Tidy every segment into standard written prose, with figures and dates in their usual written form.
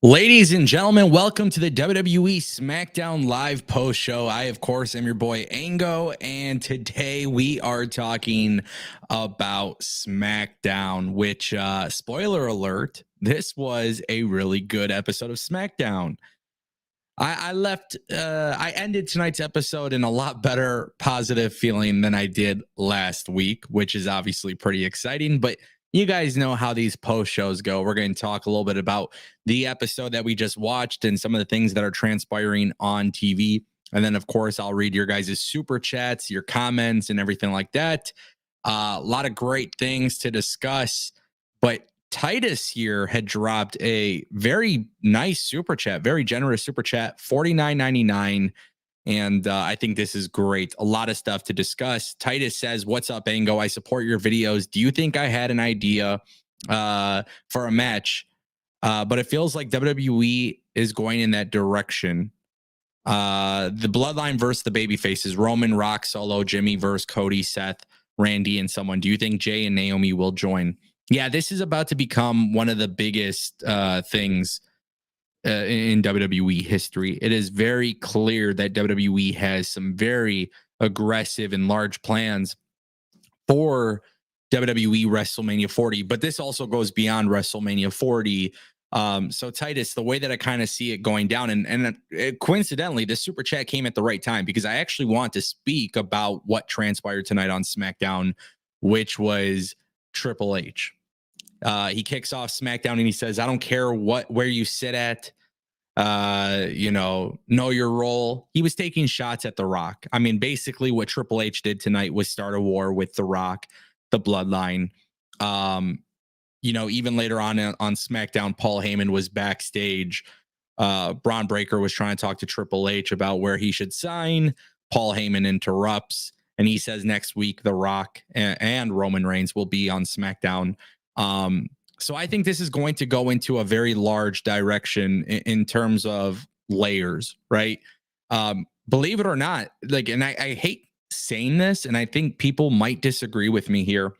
Ladies and gentlemen, welcome to the WWE Smackdown live post show. I, of course, am your boy Ango, and today we are talking about Smackdown, which, spoiler alert, this was a really good episode of Smackdown. I ended tonight's episode in a lot better positive feeling than I did last week, which is obviously pretty exciting, but you guys know how these post shows go. We're going to talk a little bit about the episode that we just watched and some of the things that are transpiring on TV. And then, of course, I'll read your guys' super chats, your comments, and everything like that. A lot of great things to discuss. But Titus here had dropped a very nice super chat, very generous super chat, $49.99. And I think this is great. A lot of stuff to discuss. Titus says, "What's up, Ango? I support your videos. Do you think I had an idea for a match? But it feels like WWE is going in that direction. The Bloodline versus the Babyfaces, Roman, Rock, Solo, Jimmy versus Cody, Seth, Randy, and someone. Do you think Jay and Naomi will join?" Yeah, this is about to become one of the biggest things in WWE history. It is very clear that WWE has some very aggressive and large plans for WWE WrestleMania 40, but this also goes beyond WrestleMania 40. So Titus, the way that I kind of see it going down, and coincidentally, this super chat came at the right time because I actually want to speak about what transpired tonight on SmackDown, which was Triple H. He kicks off SmackDown and he says, "I don't care where you sit at, know your role." He was taking shots at The Rock. I mean, basically what Triple H did tonight was start a war with The Rock, the Bloodline. Even later on SmackDown, Paul Heyman was backstage. Braun Breaker was trying to talk to Triple H about where he should sign. Paul Heyman interrupts and he says next week The Rock and Roman Reigns will be on SmackDown. So I think this is going to go into a very large direction in terms of layers, right? Believe it or not, and I hate saying this, and I think people might disagree with me here,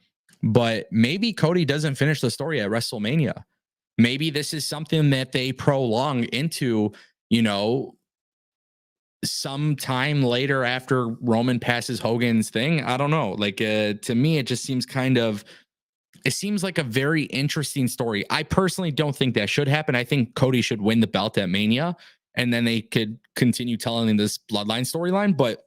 but maybe Cody doesn't finish the story at WrestleMania. Maybe this is something that they prolong into, sometime later after Roman passes Hogan's thing. I don't know. To me, it just seems it seems like a very interesting story. I personally don't think that should happen. I think Cody should win the belt at Mania, and then they could continue telling this Bloodline storyline. But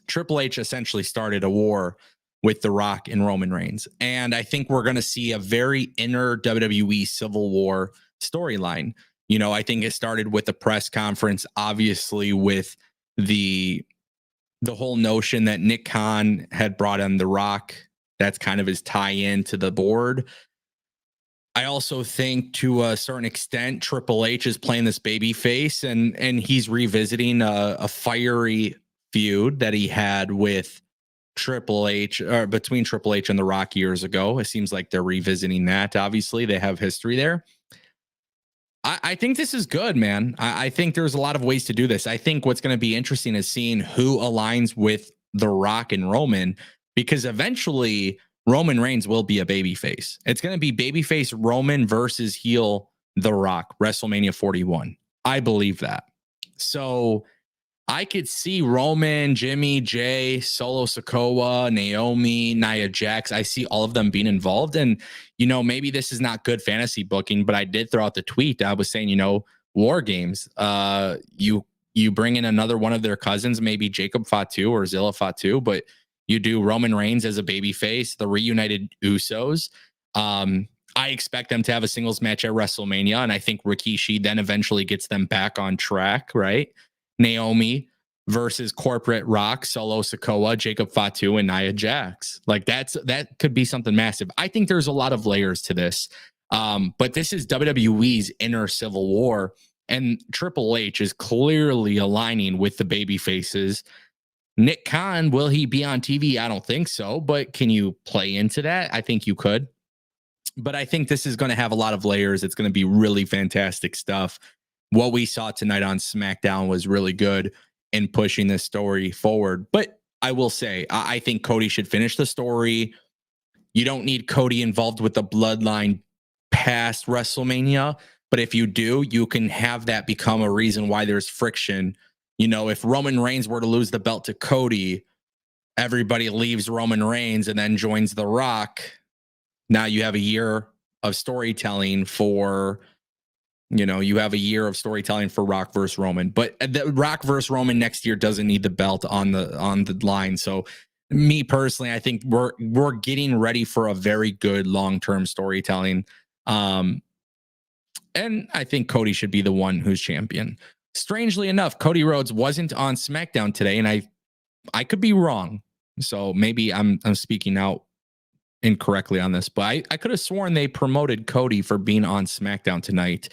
Triple H essentially started a war with The Rock and Roman Reigns. And I think we're going to see a very inner WWE Civil War storyline. I think it started with the press conference, obviously with the whole notion that Nick Khan had brought in The Rock. That's kind of his tie-in to the board. I also think to a certain extent, Triple H is playing this baby face and he's revisiting a fiery feud that he had with Triple H, or between Triple H and The Rock years ago. It seems like they're revisiting that. Obviously, they have history there. I think this is good, man. I think there's a lot of ways to do this. I think what's going to be interesting is seeing who aligns with The Rock and Roman, because eventually Roman Reigns will be a babyface. It's going to be babyface Roman versus heel The Rock, WrestleMania 41. I believe that. So I could see Roman, Jimmy, Jay, Solo Sikoa, Naomi, Nia Jax. I see all of them being involved. And, maybe this is not good fantasy booking, but I did throw out the tweet. I was saying, War Games, you bring in another one of their cousins, maybe Jacob Fatu or Zilla Fatu, but you do Roman Reigns as a babyface, the reunited Usos. I expect them to have a singles match at WrestleMania, and I think Rikishi then eventually gets them back on track, right? Naomi versus corporate Rock, Solo Sikoa, Jacob Fatu, and Nia Jax. That could be something massive. I think there's a lot of layers to this. But this is WWE's inner civil war, and Triple H is clearly aligning with the baby faces. Nick Khan, will he be on TV? I don't think so, but can you play into that? I think you could. But I think this is going to have a lot of layers. It's going to be really fantastic stuff. What we saw tonight on SmackDown was really good in pushing this story forward. But I will say, I think Cody should finish the story. You don't need Cody involved with the Bloodline past WrestleMania. But if you do, you can have that become a reason why there's friction. You know, if Roman Reigns were to lose the belt to Cody, everybody leaves Roman Reigns and then joins The Rock. Now you have a year of storytelling for, you have a year of storytelling for Rock versus Roman. But the Rock versus Roman next year doesn't need the belt on the line. So me personally, I think we're getting ready for a very good long-term storytelling. And I think Cody should be the one who's champion. Strangely enough, Cody Rhodes wasn't on SmackDown today, and I could be wrong. So maybe I'm speaking out incorrectly on this, but I could have sworn they promoted Cody for being on SmackDown tonight.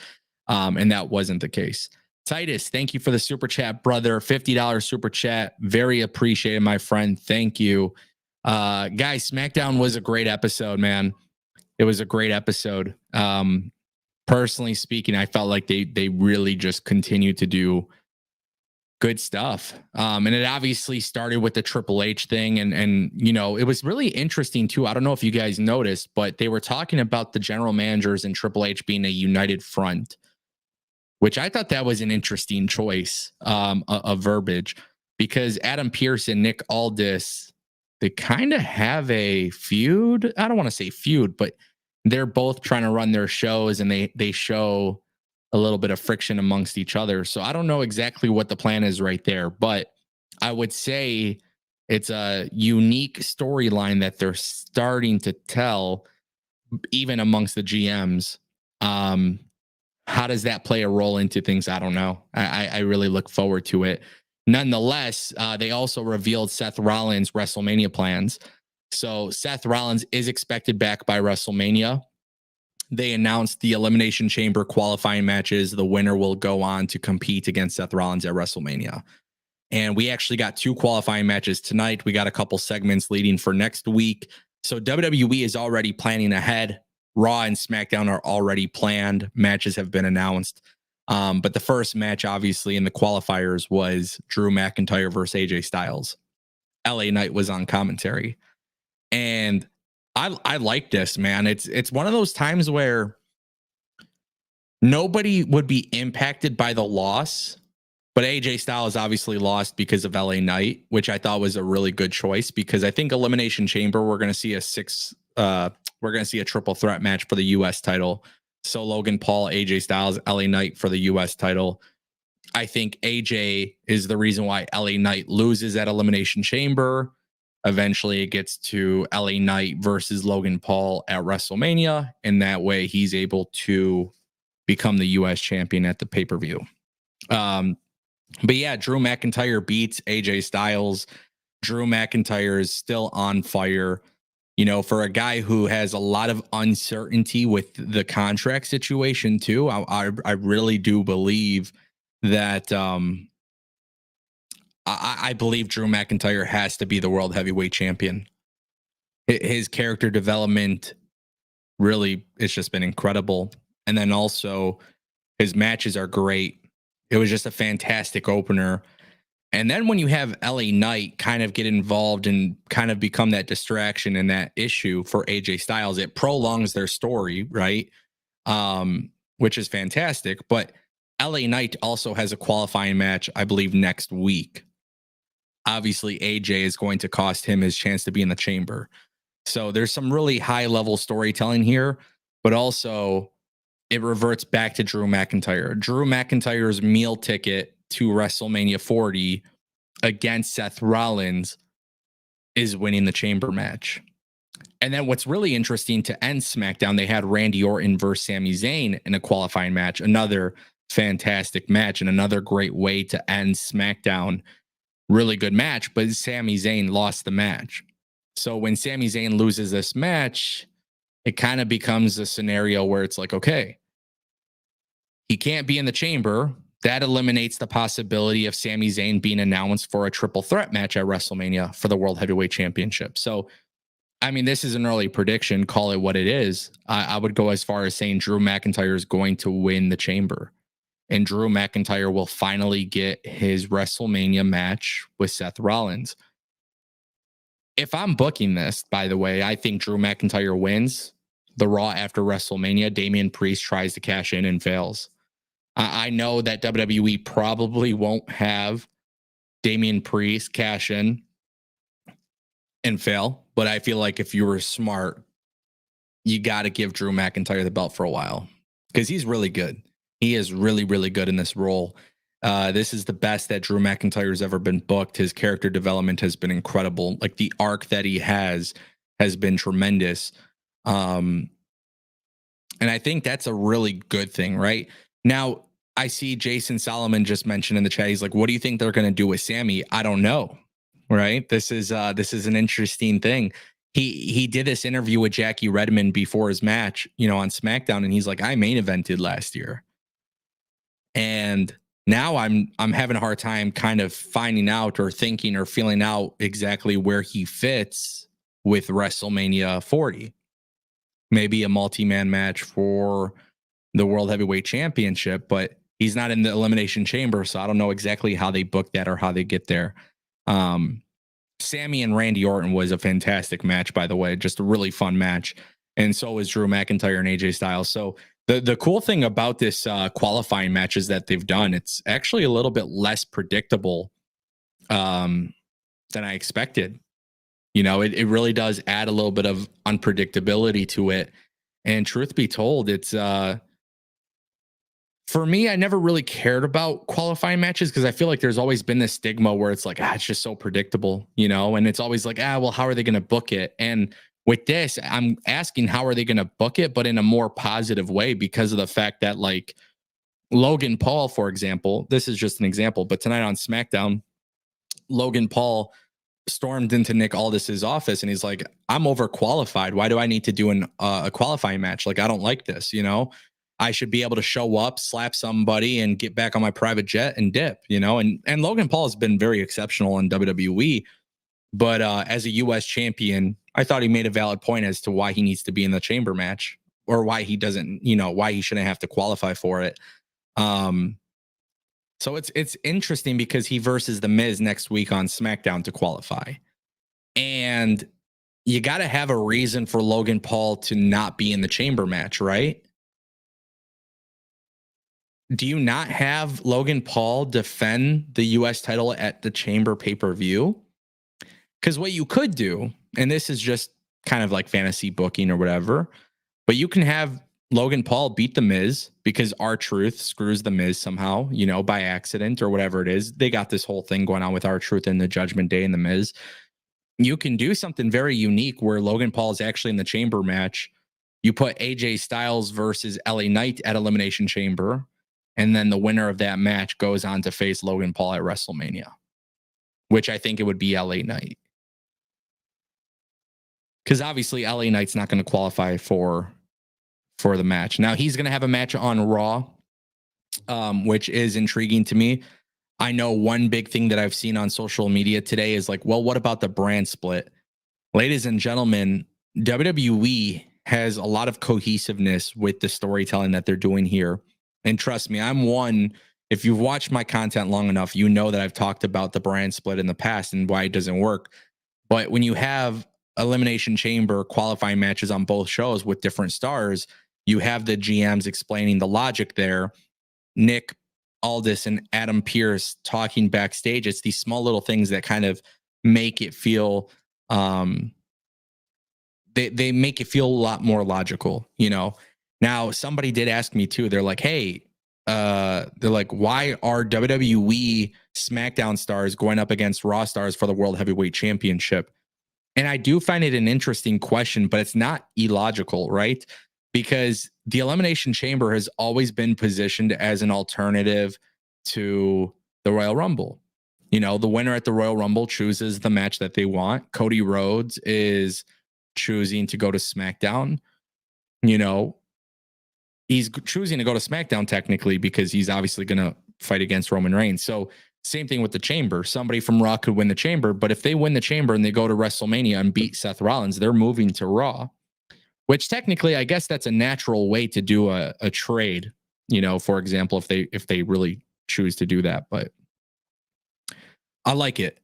And that wasn't the case. Titus, thank you for the super chat, brother. $50 super chat. Very appreciated, my friend. Thank you. Guys, SmackDown was a great episode, man. It was a great episode. Personally speaking, I felt like they really just continued to do good stuff. And it obviously started with the Triple H thing. And it was really interesting too. I don't know if you guys noticed, but they were talking about the general managers and Triple H being a united front, which I thought that was an interesting choice of verbiage, because Adam Pearce and Nick Aldis, they kind of have a feud. I don't want to say feud, but they're both trying to run their shows, and they show a little bit of friction amongst each other. So I don't know exactly what the plan is right there, but I would say it's a unique storyline that they're starting to tell, even amongst the GMs. How does that play a role into things? I don't know. I really look forward to it. Nonetheless, they also revealed Seth Rollins' WrestleMania plans. So Seth Rollins is expected back by WrestleMania. They announced the Elimination Chamber qualifying matches. The winner will go on to compete against Seth Rollins at WrestleMania. And we actually got 2 qualifying matches tonight. We got a couple segments leading for next week. So WWE is already planning ahead. Raw and SmackDown are already planned. Matches have been announced. But the first match, obviously, in the qualifiers was Drew McIntyre versus AJ Styles. LA Knight was on commentary. And I like this, man. It's one of those times where nobody would be impacted by the loss, but AJ Styles obviously lost because of LA Knight, which I thought was a really good choice, because I think Elimination Chamber, we're going to see a triple threat match for the US title. So Logan Paul, AJ Styles, LA Knight for the US title. I think AJ is the reason why LA Knight loses at Elimination Chamber. Eventually it gets to LA Knight versus Logan Paul at WrestleMania, and that way he's able to become the US champion at the pay-per-view. But yeah, Drew McIntyre beats AJ Styles. Drew McIntyre is still on fire. For a guy who has a lot of uncertainty with the contract situation too, I really do believe that I believe Drew McIntyre has to be the world heavyweight champion. His character development really, it's just been incredible. And then also his matches are great. It was just a fantastic opener. And then when you have LA Knight kind of get involved and kind of become that distraction and that issue for AJ Styles, it prolongs their story, right? Which is fantastic. But LA Knight also has a qualifying match, I believe, next week. Obviously, AJ is going to cost him his chance to be in the chamber. So there's some really high level storytelling here, but also it reverts back to Drew McIntyre. Drew McIntyre's meal ticket to WrestleMania 40 against Seth Rollins is winning the chamber match. And then what's really interesting, to end SmackDown, they had Randy Orton versus Sami Zayn in a qualifying match. Another fantastic match and another great way to end SmackDown. Really good match, but Sami Zayn lost the match. So when Sami Zayn loses this match, it kind of becomes a scenario where it's like, okay, he can't be in the chamber. That eliminates the possibility of Sami Zayn being announced for a triple threat match at WrestleMania for the World Heavyweight Championship. So, I mean, this is an early prediction. Call it what it is. I would go as far as saying Drew McIntyre is going to win the chamber. And Drew McIntyre will finally get his WrestleMania match with Seth Rollins. If I'm booking this, by the way, I think Drew McIntyre wins. the Raw after WrestleMania, Damian Priest tries to cash in and fails. I know that WWE probably won't have Damian Priest cash in and fail, but I feel like if you were smart, you got to give Drew McIntyre the belt for a while because he's really good. He is really, really good in this role. This is the best that Drew McIntyre has ever been booked. His character development has been incredible. Like the arc that he has been tremendous. And I think that's a really good thing, right? Now, I see Jason Solomon just mentioned in the chat. He's like, what do you think they're going to do with Sammy? I don't know. Right. This is an interesting thing. He did this interview with Jackie Redmond before his match, on SmackDown. And he's like, I main evented last year. And now I'm having a hard time kind of finding out or thinking or feeling out exactly where he fits with WrestleMania 40. Maybe a multi-man match for the World Heavyweight Championship, but he's not in the Elimination Chamber, so I don't know exactly how they book that or how they get there. Sammy and Randy Orton was a fantastic match, by the way, just a really fun match. And so was Drew McIntyre and AJ Styles. So the cool thing about this qualifying matches that they've done, it's actually a little bit less predictable than I expected. It really does add a little bit of unpredictability to it. And truth be told, it's for me, I never really cared about qualifying matches because I feel like there's always been this stigma where it's like, it's just so predictable, and it's always like, well, how are they going to book it? And with this, I'm asking, how are they going to book it, but in a more positive way because of the fact that, like, Logan Paul, for example, this is just an example, but tonight on SmackDown, Logan Paul stormed into Nick Aldis's office and he's like, I'm overqualified. Why do I need to do a qualifying match? Like, I don't like this, I should be able to show up, slap somebody, and get back on my private jet and dip, And Logan Paul has been very exceptional in WWE, but as a U.S. champion, I thought he made a valid point as to why he needs to be in the chamber match or why he doesn't, why he shouldn't have to qualify for it. So it's interesting because he versus The Miz next week on SmackDown to qualify, and you got to have a reason for Logan Paul to not be in the chamber match, right? Do you not have Logan Paul defend the U.S. title at the Chamber pay-per-view? Because what you could do, and this is just kind of like fantasy booking or whatever, but you can have Logan Paul beat The Miz because R-Truth screws The Miz somehow, by accident or whatever it is. They got this whole thing going on with R-Truth and the Judgment Day and The Miz. You can do something very unique where Logan Paul is actually in the chamber match. You put AJ Styles versus LA Knight at Elimination Chamber, and then the winner of that match goes on to face Logan Paul at WrestleMania, which I think it would be LA Knight. Because obviously LA Knight's not going to qualify for the match. Now he's going to have a match on Raw, which is intriguing to me. I know one big thing that I've seen on social media today is like, well, what about the brand split? Ladies and gentlemen, WWE has a lot of cohesiveness with the storytelling that they're doing here. And trust me, if you've watched my content long enough, you know that I've talked about the brand split in the past and why it doesn't work. But when you have Elimination Chamber qualifying matches on both shows with different stars, you have the GMs explaining the logic there. Nick Aldis and Adam Pearce talking backstage. It's these small little things that kind of make it feel they make it feel a lot more logical, Now, somebody did ask me too. They're like, hey, they're like, why are WWE SmackDown stars going up against Raw stars for the World Heavyweight Championship? And I do find it an interesting question, but it's not illogical, right? Because the Elimination Chamber has always been positioned as an alternative to the Royal Rumble. The winner at the Royal Rumble chooses the match that they want. Cody Rhodes is choosing to go to SmackDown. He's choosing to go to SmackDown technically because he's obviously going to fight against Roman Reigns. So same thing with the Chamber. Somebody from Raw could win the Chamber, but if they win the Chamber and they go to WrestleMania and beat Seth Rollins, they're moving to Raw, which technically, I guess that's a natural way to do a trade, for example, if they really choose to do that. But I like it.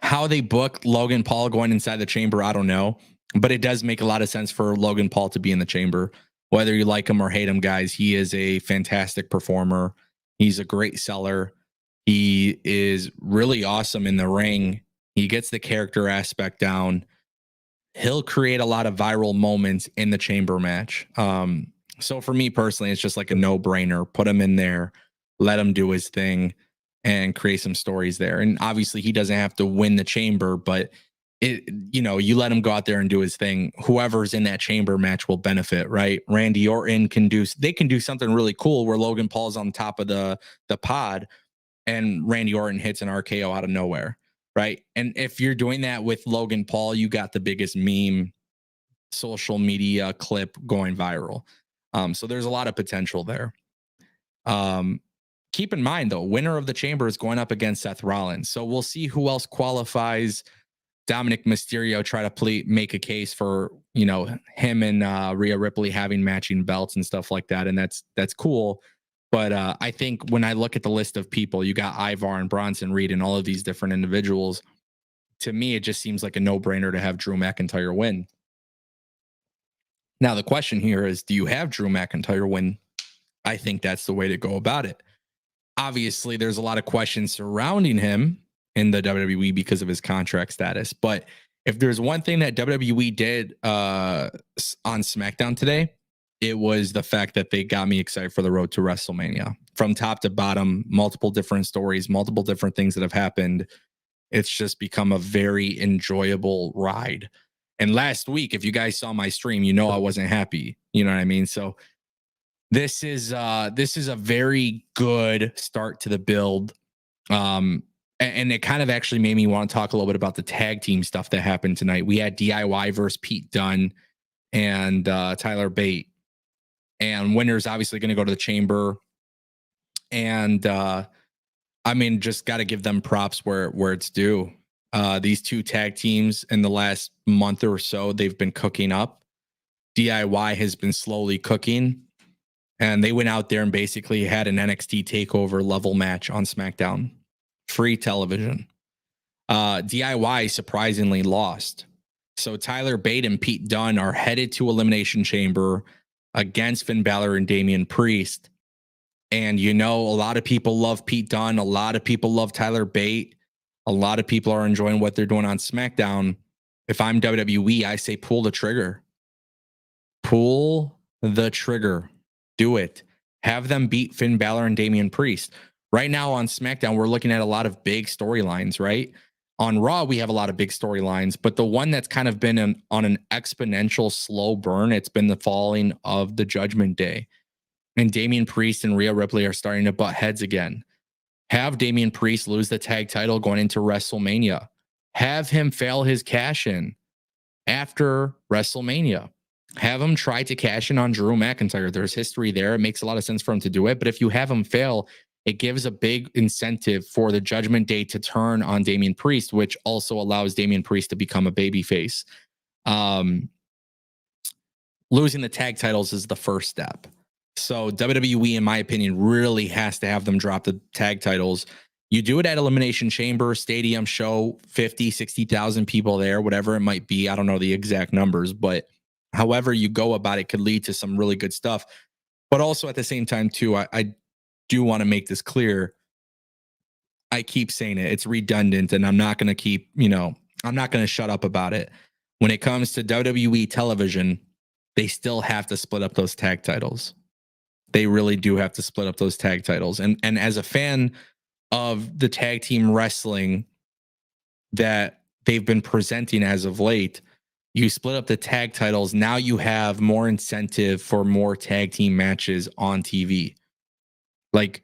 How they book Logan Paul going inside the Chamber, I don't know. But it does make a lot of sense for Logan Paul to be in the chamber. Whether you like him or hate him, guys, he is a fantastic performer. He's a great seller. He is really awesome in the ring. He gets the character aspect down. He'll create a lot of viral moments in the chamber match. So for me personally, it's just like a no-brainer. Put him in there, let him do his thing, and create some stories there. And obviously, he doesn't have to win the chamber, but you let him go out there and do his thing. Whoever's in that chamber match will benefit, right? Randy Orton can do something really cool where Logan Paul's on top of the pod and Randy Orton hits an RKO out of nowhere, right? And if you're doing that with Logan Paul, you got the biggest meme social media clip going viral. So there's a lot of potential there. Keep in mind, though, winner of the chamber is going up against Seth Rollins. So we'll see who else qualifies. Dominic Mysterio try to make a case for, him and Rhea Ripley having matching belts and stuff like that. And that's cool. But I think when I look at the list of people, you got Ivar and Bronson Reed and all of these different individuals. To me, it just seems like a no-brainer to have Drew McIntyre win. Now, the question here is, do you have Drew McIntyre win? I think that's the way to go about it. Obviously, there's a lot of questions surrounding him in the WWE because of his contract status. But if there's one thing that WWE did on SmackDown today, it was the fact that they got me excited for the road to WrestleMania. From top to bottom, multiple different stories, multiple different things that have happened. It's just become a very enjoyable ride. And last week, if you guys saw my stream, I wasn't happy. You know what I mean? So this is a very good start to the build. And it kind of actually made me want to talk a little bit about the tag team stuff that happened tonight. We had DIY versus Pete Dunne and Tyler Bate. And winner's obviously going to go to the chamber. And just got to give them props where it's due. These two tag teams in the last month or so, they've been cooking up. DIY has been slowly cooking. And they went out there and basically had an NXT TakeOver level match on SmackDown. Free television. DIY surprisingly lost. So Tyler Bate and Pete Dunne are headed to Elimination Chamber against Finn Balor and Damian Priest. And a lot of people love Pete Dunne. A lot of people love Tyler Bate. A lot of people are enjoying what they're doing on SmackDown. If I'm WWE, I say pull the trigger. Pull the trigger. Do it. Have them beat Finn Balor and Damian Priest. Right now on SmackDown, we're looking at a lot of big storylines, right? On Raw, we have a lot of big storylines, but the one that's kind of been on an exponential slow burn, it's been the falling of the Judgment Day. And Damian Priest and Rhea Ripley are starting to butt heads again. Have Damian Priest lose the tag title going into WrestleMania. Have him fail his cash-in after WrestleMania. Have him try to cash in on Drew McIntyre. There's history there. It makes a lot of sense for him to do it. But if you have him fail, it gives a big incentive for the Judgment Day to turn on Damian Priest, which also allows Damian Priest to become a babyface. Losing the tag titles is the first step. So WWE, in my opinion, really has to have them drop the tag titles. You do it at Elimination Chamber, stadium show, 50, 60,000 people there, whatever it might be. I don't know the exact numbers, but however you go about it could lead to some really good stuff. But also at the same time, too, I do want to make this clear. I keep saying it. It's redundant, and I'm not going to I'm not going to shut up about it. When it comes to WWE television, they still have to split up those tag titles. They really do have to split up those tag titles. And as a fan of the tag team wrestling that they've been presenting as of late, you split up the tag titles. Now you have more incentive for more tag team matches on TV. Like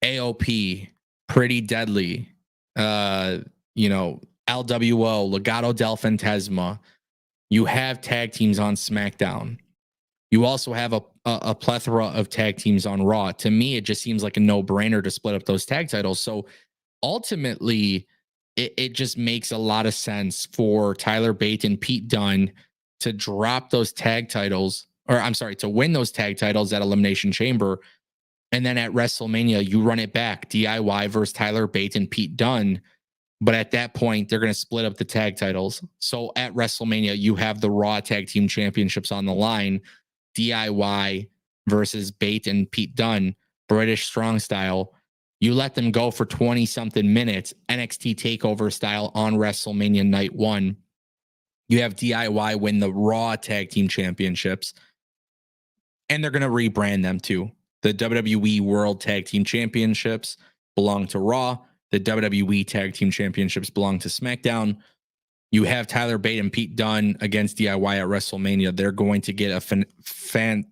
AOP, Pretty Deadly, LWO, Legado del Fantasma. You have tag teams on SmackDown. You also have a plethora of tag teams on Raw. To me, it just seems like a no-brainer to split up those tag titles. So ultimately, it just makes a lot of sense for Tyler Bate and Pete Dunne to drop those tag titles, to win those tag titles at Elimination Chamber. And then at WrestleMania, you run it back. DIY versus Tyler Bate and Pete Dunne. But at that point, they're going to split up the tag titles. So at WrestleMania, you have the Raw Tag Team Championships on the line, DIY versus Bate and Pete Dunne, British Strong Style. You let them go for 20 something minutes, NXT TakeOver style on WrestleMania night 1. You have DIY win the Raw Tag Team Championships, and they're going to rebrand them too. The WWE World Tag Team Championships belong to Raw. The WWE Tag Team Championships belong to SmackDown. You have Tyler Bate and Pete Dunne against DIY at WrestleMania. They're going to get a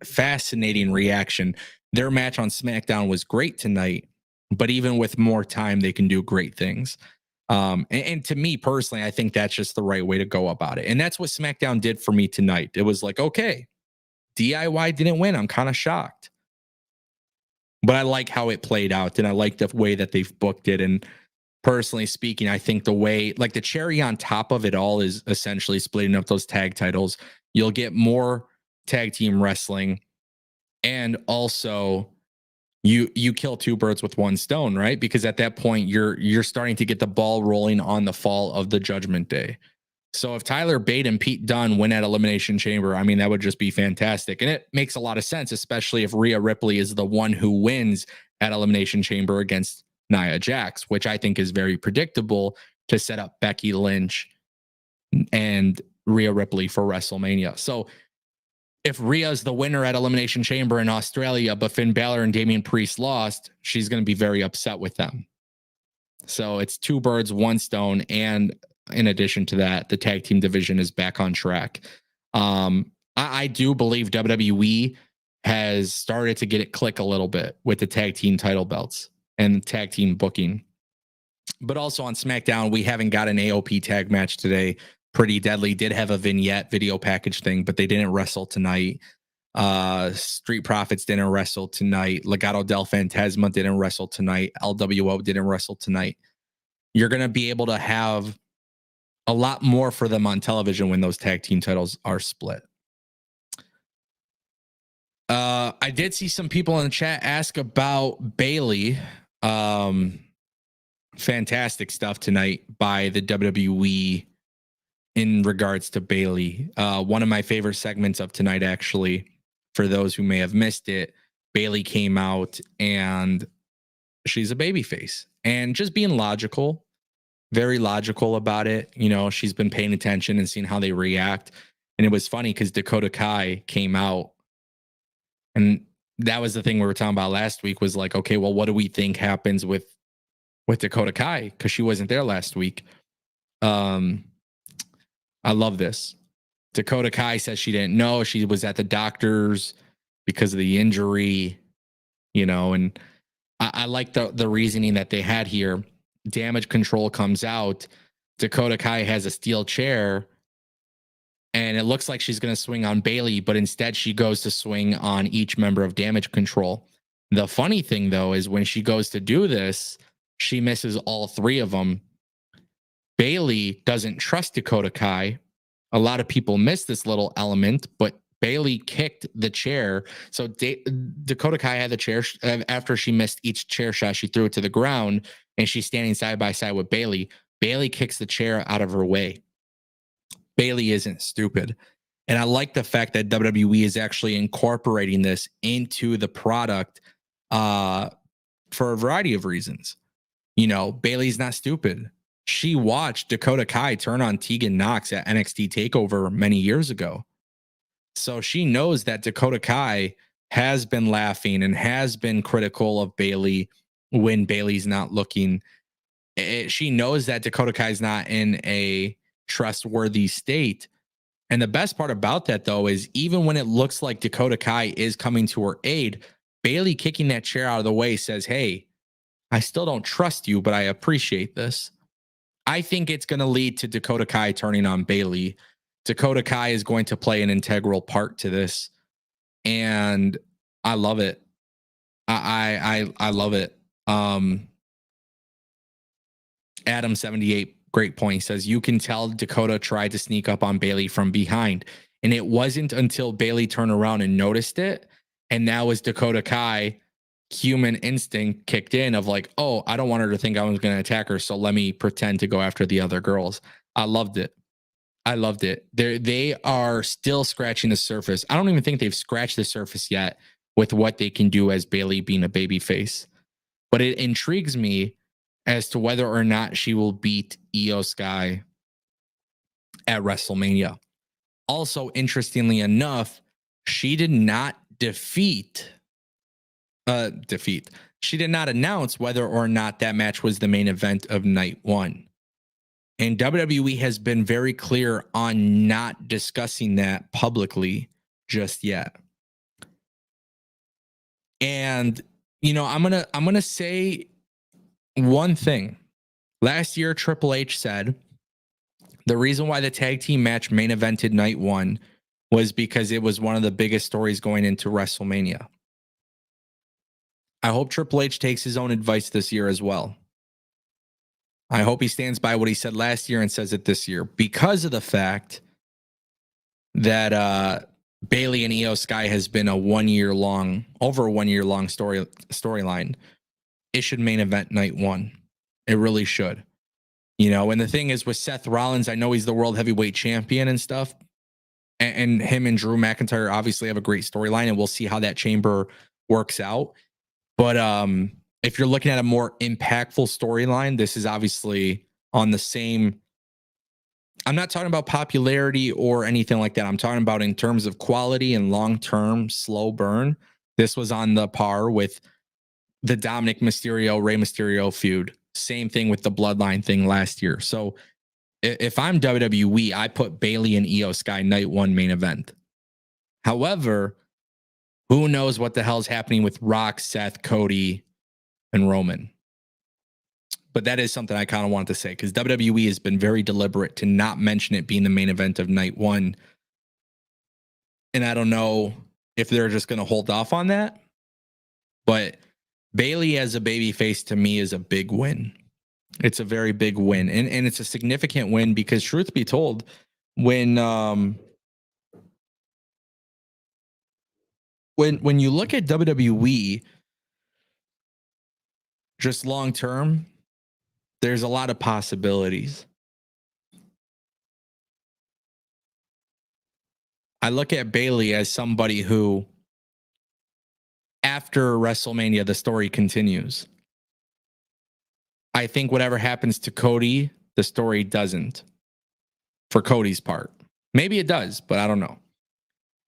fascinating reaction. Their match on SmackDown was great tonight, but even with more time, they can do great things. And to me personally, I think that's just the right way to go about it. And that's what SmackDown did for me tonight. It was like, okay, DIY didn't win. I'm kind of shocked. But I like how it played out, and I like the way that they've booked it. And personally speaking, I think the way, like the cherry on top of it all is essentially splitting up those tag titles. You'll get more tag team wrestling, and also you kill two birds with one stone, right? Because at that point, you're starting to get the ball rolling on the fall of the Judgment Day. So if Tyler Bate and Pete Dunne win at Elimination Chamber, I mean, that would just be fantastic. And it makes a lot of sense, especially if Rhea Ripley is the one who wins at Elimination Chamber against Nia Jax, which I think is very predictable to set up Becky Lynch and Rhea Ripley for WrestleMania. So if Rhea's the winner at Elimination Chamber in Australia, but Finn Balor and Damian Priest lost, she's going to be very upset with them. So it's two birds, one stone. And in addition to that, the tag team division is back on track. I do believe WWE has started to get it click a little bit with the tag team title belts and tag team booking. But also on SmackDown, we haven't got an AOP tag match today. Pretty Deadly did have a vignette video package thing, but they didn't wrestle tonight. Street Profits didn't wrestle tonight. Legado del Fantasma didn't wrestle tonight. LWO didn't wrestle tonight. You're going to be able to have a lot more for them on television when those tag team titles are split. I did see some people in the chat ask about Bayley. Fantastic stuff tonight by the WWE in regards to Bayley. One of my favorite segments of tonight, actually, for those who may have missed it, Bayley came out and she's a babyface and just being logical, very logical about it. You know, she's been paying attention and seeing how they react. And it was funny because Dakota Kai came out, and that was the thing we were talking about last week, was like, okay, well, what do we think happens with Dakota Kai? Because she wasn't there last week. I love this. Dakota Kai says she didn't know. She was at the doctor's because of the injury, you know, and I like the reasoning that they had here. Damage Control comes out. Dakota Kai has a steel chair, and it looks like she's going to swing on Bayley, but instead she goes to swing on each member of Damage Control. The funny thing, though, is when she goes to do this, she misses all three of them. Bayley doesn't trust Dakota Kai. A lot of people miss this little element, but Bayley kicked the chair. So Dakota Kai had the chair after she missed each chair shot. She threw it to the ground, and she's standing side by side with Bayley. Bayley kicks the chair out of her way. Bayley isn't stupid. And I like the fact that WWE is actually incorporating this into the product for a variety of reasons. You know, Bayley's not stupid. She watched Dakota Kai turn on Tegan Nox at NXT TakeOver many years ago. So she knows that Dakota Kai has been laughing and has been critical of Bayley when Bayley's not looking. She knows that Dakota Kai is not in a trustworthy state. And the best part about that, though, is even when it looks like Dakota Kai is coming to her aid, Bayley kicking that chair out of the way says, hey, I still don't trust you, but I appreciate this. I think it's going to lead to Dakota Kai turning on Bayley. Dakota Kai is going to play an integral part to this, and I love it. I love it. Adam78, great point. He says, you can tell Dakota tried to sneak up on Bayley from behind, and it wasn't until Bayley turned around and noticed it, and that was Dakota Kai human instinct kicked in of like, oh, I don't want her to think I was going to attack her, so let me pretend to go after the other girls. I loved it. I loved it. They are still scratching the surface. I don't even think they've scratched the surface yet with what they can do as Bayley being a baby face. But it intrigues me as to whether or not she will beat Io Sky at WrestleMania. Also, interestingly enough, she did not defeat. She did not announce whether or not that match was the main event of night one. And WWE has been very clear on not discussing that publicly just yet. And I'm gonna say one thing. Last year, Triple H said the reason why the tag team match main evented night one was because it was one of the biggest stories going into WrestleMania. I hope Triple H takes his own advice this year as well. I hope he stands by what he said last year and says it this year, because of the fact that Bayley and Io Sky has been over a 1 year long storyline. It should main event night one. It really should. And the thing is with Seth Rollins, I know he's the world heavyweight champion and stuff. And him and Drew McIntyre obviously have a great storyline, and we'll see how that chamber works out. But if you're looking at a more impactful storyline, this is obviously on the same. I'm not talking about popularity or anything like that. I'm talking about in terms of quality and long-term slow burn. This was on the par with the Dominic Mysterio, Rey Mysterio feud. Same thing with the Bloodline thing last year. So if I'm WWE, I put Bayley and Io Sky night one main event. However, who knows what the hell's happening with Rock, Seth, Cody, and Roman. But that is something I kind of wanted to say, because WWE has been very deliberate to not mention it being the main event of night one. And I don't know if they're just going to hold off on that. But Bayley as a babyface to me is a big win. It's a very big win. And it's a significant win because, truth be told, when you look at WWE just long term, there's a lot of possibilities. I look at Bayley as somebody who, after WrestleMania, the story continues. I think whatever happens to Cody, the story doesn't. For Cody's part. Maybe it does, but I don't know.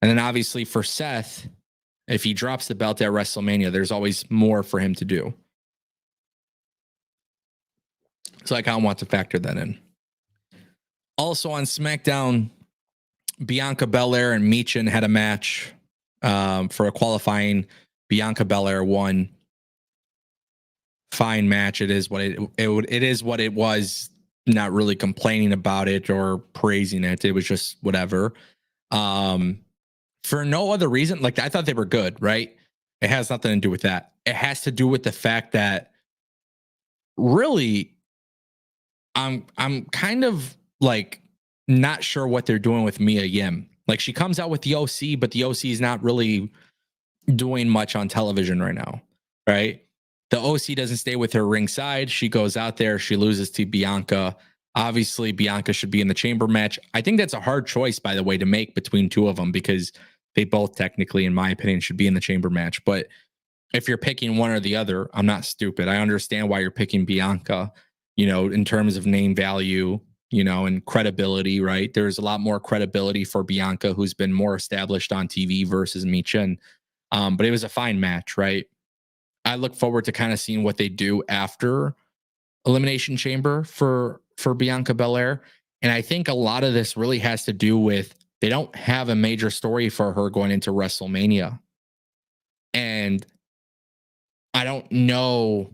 And then obviously for Seth, if he drops the belt at WrestleMania, there's always more for him to do. So I kind of want to factor that in. Also on SmackDown, Bianca Belair and Michin had a match for a qualifying. Bianca Belair won. Fine match. It is what it is what it was. Not really complaining about it or praising it. It was just whatever. For no other reason. Like, I thought they were good, right? It has nothing to do with that. It has to do with the fact that really I'm kind of like not sure what they're doing with Mia Yim. Like, she comes out with the OC, but the OC is not really doing much on television right now, right? The OC doesn't stay with her ringside. She goes out there. She loses to Bianca. Obviously, Bianca should be in the chamber match. I think that's a hard choice, by the way, to make between two of them, because they both technically, in my opinion, should be in the chamber match. But if you're picking one or the other, I'm not stupid. I understand why you're picking Bianca, in terms of name value, and credibility, right? There's a lot more credibility for Bianca, who's been more established on TV, versus Michin. But it was a fine match, right? I look forward to kind of seeing what they do after Elimination Chamber for Bianca Belair. And I think a lot of this really has to do with they don't have a major story for her going into WrestleMania. And I don't know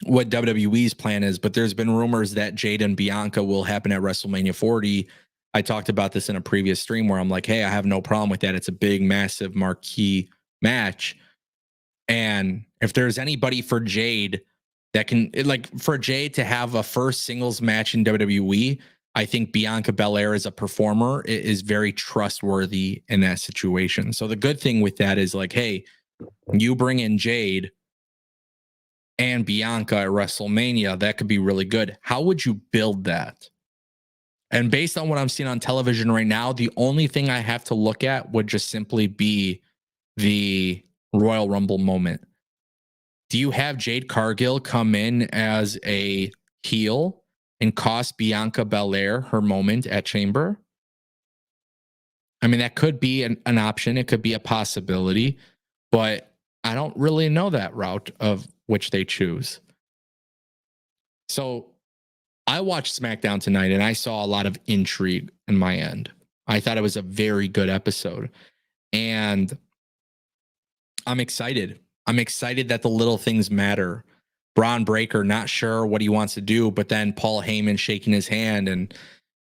what WWE's plan is, but there's been rumors that Jade and Bianca will happen at WrestleMania 40. I talked about this in a previous stream where I'm like, hey, I have no problem with that. It's a big, massive marquee match. And if there's anybody for Jade that can, like, for Jade to have a first singles match in WWE, I think Bianca Belair as a performer is very trustworthy in that situation. So the good thing with that is, like, hey, You bring in Jade and Bianca at WrestleMania, that could be really good. How would you build that? And based on what I'm seeing on television right now, the only thing I have to look at would just simply be the Royal Rumble moment. Do you have Jade Cargill come in as a heel and cost Bianca Belair her moment at Chamber? I mean, that could be an option. It could be a possibility, but I don't really know that route of which they choose. So I watched SmackDown tonight and I saw a lot of intrigue in my end. I thought it was a very good episode. And I'm excited. I'm excited that the little things matter. Braun Breaker, not sure what he wants to do, but then Paul Heyman shaking his hand. And,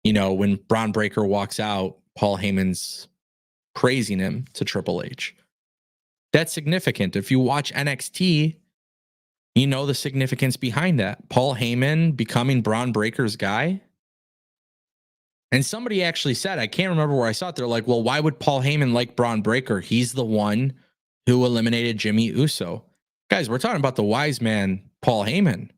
you know, when Braun Breaker walks out, Paul Heyman's praising him to Triple H. That's significant. If you watch NXT, you know the significance behind that. Paul Heyman becoming Braun Breaker's guy. And somebody actually said, I can't remember where I saw it. They're like, well, why would Paul Heyman like Braun Breaker? He's the one who eliminated Jimmy Uso. Guys, we're talking about the wise man, Paul Heyman.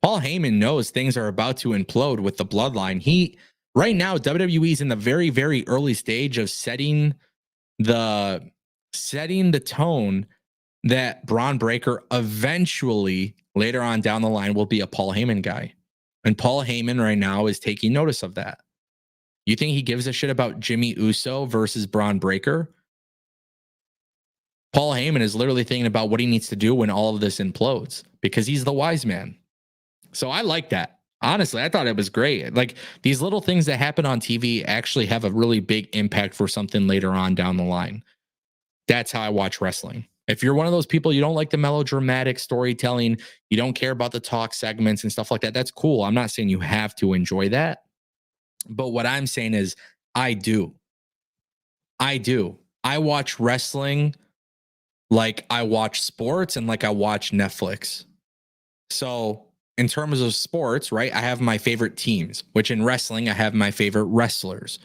Paul Heyman knows things are about to implode with the bloodline. Right now, WWE's in the very, very early stage of setting the tone that Braun Breaker eventually, later on down the line, will be a Paul Heyman guy. And Paul Heyman right now is taking notice of that. You think he gives a shit about Jimmy Uso versus Braun Breaker? Paul Heyman is literally thinking about what he needs to do when all of this implodes because he's the wise man. So I like that. Honestly, I thought it was great. Like these little things that happen on TV actually have a really big impact for something later on down the line. That's how I watch wrestling. If you're one of those people, you don't like the melodramatic storytelling, you don't care about the talk segments and stuff like that, that's cool. I'm not saying you have to enjoy that. But what I'm saying is I do. I watch wrestling like I watch sports and like I watch Netflix. So in terms of sports, right, I have my favorite teams, which in wrestling, I have my favorite wrestlers.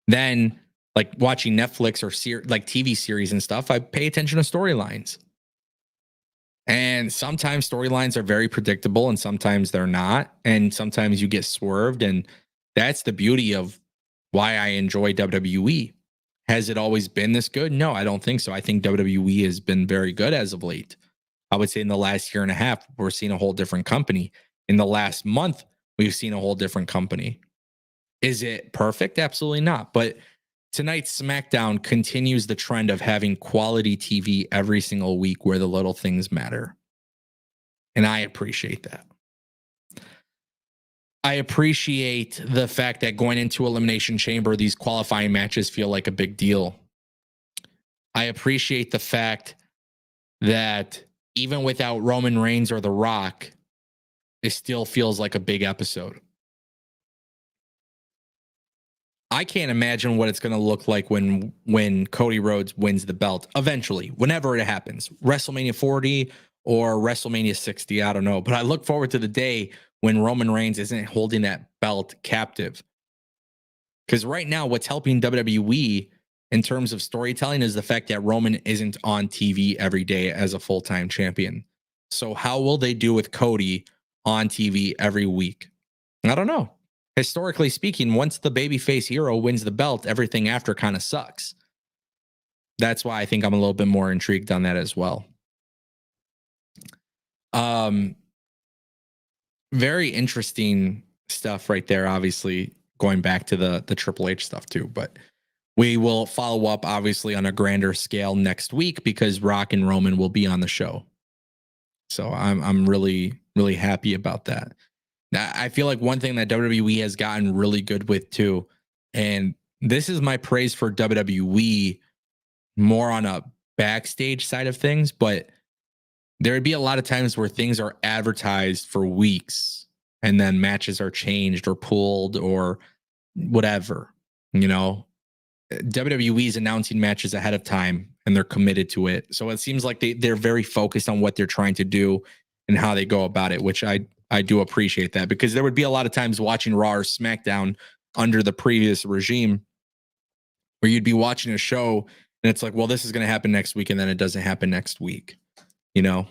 Then like watching Netflix or like TV series and stuff, I pay attention to storylines. And sometimes storylines are very predictable and sometimes they're not. And sometimes you get swerved. And that's the beauty of why I enjoy WWE. Has it always been this good? No, I don't think so. I think WWE has been very good as of late. I would say in the last year and a half, we're seeing a whole different company. In the last month, we've seen a whole different company. Is it perfect? Absolutely not. But tonight's SmackDown continues the trend of having quality TV every single week where the little things matter. And I appreciate that. I appreciate the fact that going into Elimination Chamber, these qualifying matches feel like a big deal. I appreciate the fact that even without Roman Reigns or The Rock, it still feels like a big episode. I can't imagine what it's going to look like when Cody Rhodes wins the belt eventually, whenever it happens, WrestleMania 40 or WrestleMania 60. I don't know, but I look forward to the day when Roman Reigns isn't holding that belt captive. Because right now, what's helping WWE in terms of storytelling is the fact that Roman isn't on TV every day as a full-time champion. So how will they do with Cody on TV every week? I don't know. Historically speaking, once the babyface hero wins the belt, everything after kind of sucks. That's why I think I'm a little bit more intrigued on that as well. Very interesting stuff right there, obviously, going back to the Triple H stuff too. But we will follow up, obviously, on a grander scale next week because Rock and Roman will be on the show. So I'm really, really happy about that. Now, I feel like one thing that WWE has gotten really good with too, and this is my praise for WWE more on a backstage side of things, but there would be a lot of times where things are advertised for weeks and then matches are changed or pulled or whatever. You know, WWE is announcing matches ahead of time and they're committed to it. So it seems like they're very focused on what they're trying to do and how they go about it, which I do appreciate that, because there would be a lot of times watching Raw or SmackDown under the previous regime where you'd be watching a show And it's like, well, this is going to happen next week, and then it doesn't happen next week, you know?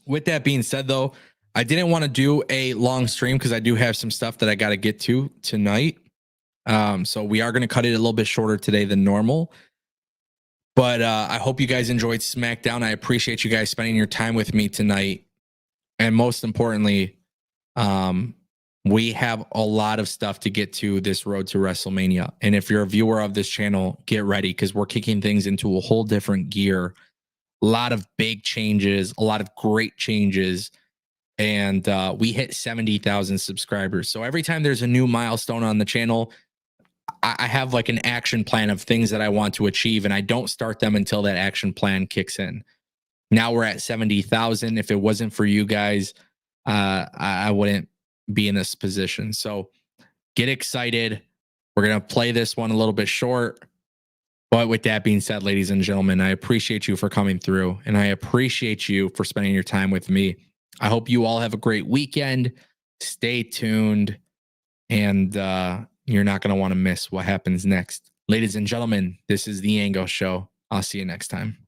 With that being said, though, I didn't want to do a long stream because I do have some stuff that I got to get to tonight. So we are going to cut it a little bit shorter today than normal. But I hope you guys enjoyed SmackDown. I appreciate you guys spending your time with me tonight. And most importantly, we have a lot of stuff to get to this road to WrestleMania. And if you're a viewer of this channel, get ready because we're kicking things into a whole different gear. A lot of big changes, a lot of great changes. And we hit 70,000 subscribers. So every time there's a new milestone on the channel, I have like an action plan of things that I want to achieve, and I don't start them until that action plan kicks in. Now we're at 70,000. If it wasn't for you guys, I wouldn't be in this position. So get excited. We're going to play this one a little bit short. But with that being said, ladies and gentlemen, I appreciate you for coming through, and I appreciate you for spending your time with me. I hope you all have a great weekend. Stay tuned, and you're not going to want to miss what happens next. Ladies and gentlemen, this is The Angle Show. I'll see you next time.